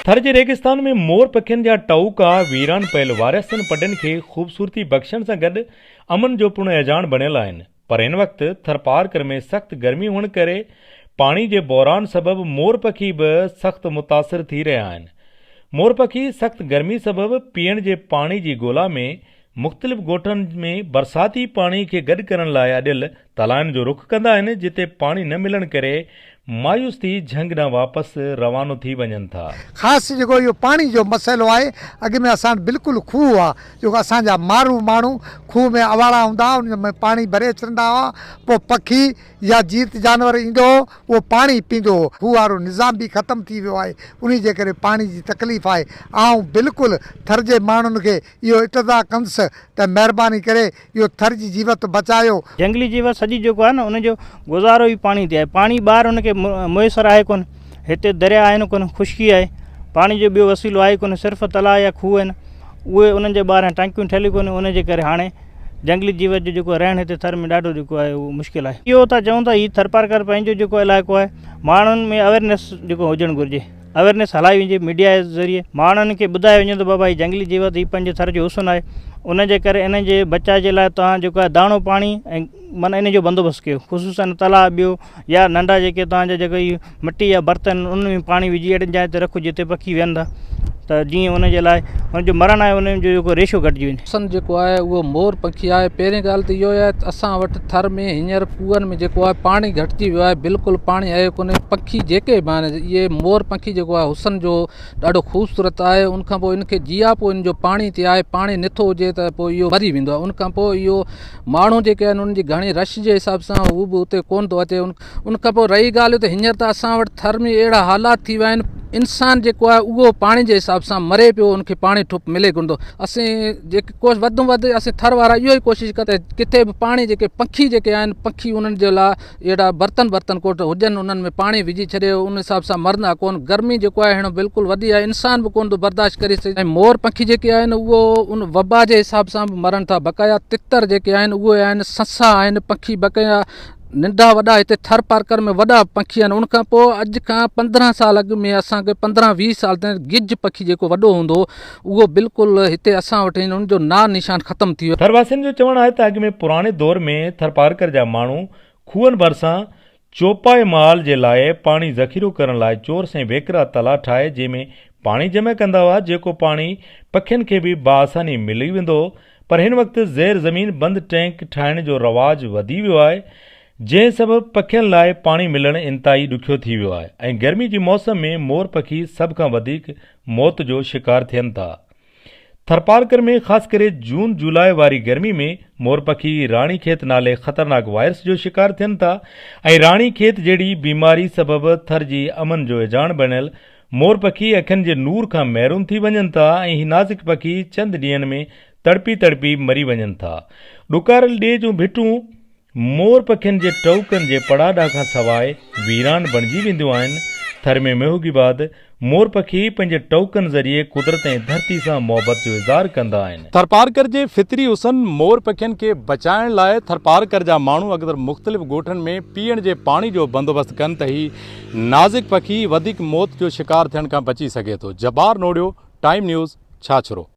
थर जे रेगिस्तान में मोर पखियुनि जा टऊका वीरान पयल वारिसन पडनि खे ख़ूबसूरती बख़्शण सां गॾु अमन जो पिणु एजान बणियल आहिनि। पर इन वक़्तु थरपारकर में सख़्त गर्मी हुअण करे पाणी जे बहिरान सबबि मोर पखी बि सख़्त मुतासिर थी रहिया आहिनि। मोर पखी सख़्त गर्मी सबबि पीअण जे पाणी जी ॻोल्हा में मुख़्तलिफ़ ॻोठनि में बरसाती पाणी खे गॾु करण लाइ अॼुकल्ह तलाउनि जो रुख़ कंदा आहिनि, जिते पाणी न मिलण करे मायूस थी झंग ॾांहुं वापसि रवानो थी वञनि था। ख़ासि जेको इहो पाणी जो मसइलो आहे, अॻु में असां बिल्कुलु खूह आहे जेको असांजा माण्हू खूह में अवाड़ा हूंदा हुआ, उन में पाणी भरे अचंदा हुआ, पोइ पखी या जीत जानवर ईंदो हो उहो पाणी पींदो हो। खूह वारो निज़ाम बि ख़तमु थी वियो आहे, उन जे करे पाणी जी तकलीफ़ आहे। ऐं बिल्कुलु थर जे माण्हुनि खे इहो इतदा कंदुसि त महिरबानी करे इहो थर जी जीवत बचायो। जंगली जीवत सॼी जेको आहे न, उनजो गुज़ारो ई पाणी ते आहे। पाणी ॿाहिरि उनखे मुयसर आहे कोन, हिते दरिया आहिनि कोन, खुश्की आहे, पाणी जो ॿियो वसीलो आहे कोन, सिर्फ़ु तलाउ या खूह आहिनि, उहे उन्हनि जे ॿाहिरां टंकियूं ठहियलु कोन। उन जे करे हाणे जंगली जीवत जो जेको रहणु हिते थर में ॾाढो जेको आहे उहो मुश्किल आहे। इहो था चऊं था हीउ थरपारकर पंहिंजो जेको इलाइक़ो आहे, माण्हुनि में अवेयरनेस जेको हुजणु घुरिजे, अवेयरनेस हलाई वञे मीडिया जे ज़रिए, माण्हुनि खे ॿुधायो वञे त बाबा हीउ जंगली जीवत हीउ पंहिंजे थर जो हुस्न आहे। उन जे करे इन जे बचाव जे लाइ तव्हां जेको आहे दाणो पाणी ऐं माना इन जो बंदोबस्तु कयो, ख़ुशूसन तलाउ ॿियो या नंढा जेके तव्हांजा जेके इहे मिटी या बर्तन उन में पाणी विझी अहिड़ी जाइ ते रखो जिते पखी वेहनि था, त जीअं उन जे लाइ हुनजो मरण आहे उन जो जेको रेशो घटिजी वञे। सन जेको आहे उहो मोर पखी आहे। पहिरीं ॻाल्हि त इहो आहे त असां वटि थर में हींअर खूहनि में जेको आहे पाणी घटिजी वियो आहे, बिल्कुलु पाणी आहे कोन्हे। पखी जेके बि आहिनि, इहे मोर पखी जेको आहे हुसन जो ॾाढो ख़ूबसूरत आहे। उनखां पोइ इनखे जिया पोइ इन जो पाणी ते आहे, पाणी नथो हुजे त पोइ इहो मरी वेंदो आहे। उनखां पोइ इहो माण्हू जेके आहिनि उनजी घणी रश जे हिसाब सां हू बि उते कोन थो अचे। उनखां पोइ रही ॻाल्हि त हींअर त असां वटि थर में अहिड़ा हालात थी विया आहिनि, इंसानु जेको आहे उहो पाणी जे हिसाब सां मरे पियो, उनखे पाणी ठुप मिले कोन थो। असीं जेके वधि में वधि असीं थर वारा इहो ई कोशिशि कंदा किथे बि पाणी जेके पखी जेके आहिनि, पखी उन्हनि जे लाइ अहिड़ा बर्तन कोट हुजनि, उन्हनि में पाणी विझी छॾियो, उन हिसाब सां मरंदा कोन। गर्मी जेको आहे हिन बिल्कुलु वधी आहे, इंसान बि कोन थो बर्दाश्त करे सघे। ऐं मोर पखी जेके आहिनि उहो उन वबा जे हिसाब सां बि मरनि था। बक़ाया तितर जेके आहिनि उहे आहिनि, ससा आहिनि, पखी बक़ाया नंढा वॾा हिते थर पारकर में वॾा पखी आहिनि। उनखां पोइ अॼु खां 15 साल अॻु में असांखे 15-20 साल ताईं गिज पखी जेको वॾो हूंदो उहो बिल्कुलु हिते असां वटि उनजो नाम निशान ख़तमु थी वियो। थरवासियुनि जो चवणु आहे त अॻु में पुराणे दौर में थरपारकर जा माण्हू खूहनि भरिसां चौपाए माल जे लाइ पाणी ज़ख़ीरो करण लाइ चोर से वेकरा तला ठाहे जंहिंमें पाणी जमा कंदा हुआ, जेको पाणी पखियुनि खे बि बाआसानी मिली वेंदो। पर हिन वक़्तु ज़ेर ज़मीन बंदि टैंक ठाहिण जो रवाजु वधी वियो आहे, जंहिं सबबि पखियुनि लाइ पाणी मिलणु इंतिहाई ॾुखियो थी वियो आहे। ऐं गर्मी जी मौसम में मोर पखी सभ खां वधीक मौत जो शिकार थियनि था। थरपारकर में ख़ासि करे जून जुलाई वारी गर्मी में मोर पखी राणी खेत नाले ख़तरनाक वायरस जो शिकार थियनि था। ऐं राणी खेत जहिड़ी बीमारी सबबि थर जी अमन जो एजान बणियल मोर पखी अखियुनि जे नूर खां महरूम थी वञनि था। ऐं ही नाज़ुक पखी चंद ॾींहंनि में तड़पी मरी वञनि था। ॾुकारल ॾे जूं भिटूं मोर पखियुनि जे टऊकनि जे पड़ाॾा खां सवाइ वीरान बणिजी वेंदियूं आहिनि। थर में महूगी बाद मोर पखी पंहिंजे टऊकनि ज़रिए कुदरत ऐं धरती सां मोहबत जो इज़हार कंदा आहिनि। थरपारकर जे फितरी हुसन मोर पखियुनि खे बचाइण लाइ थरपारकर जा माण्हू अगरि मुख़्तलिफ़ ॻोठनि में पीअण जे पाणी जो बंदोबस्तु कनि त ही नाज़ुक पखी वधीक मौत जो शिकार थियण खां बची सघे थो। जबार नोड़ियो, टाइम न्यूज़, छाछरो।